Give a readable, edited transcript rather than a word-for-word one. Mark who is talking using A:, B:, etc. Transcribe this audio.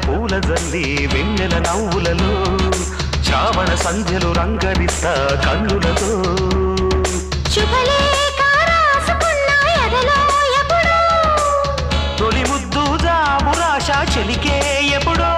A: పూల జల్లి వెన్నెల నవ్వులలో శ్రావణ సంధ్యలు రంగరిస్తా కన్నులతో తొలి ముద్దు జాబురాశ చెలికే ఎప్పుడో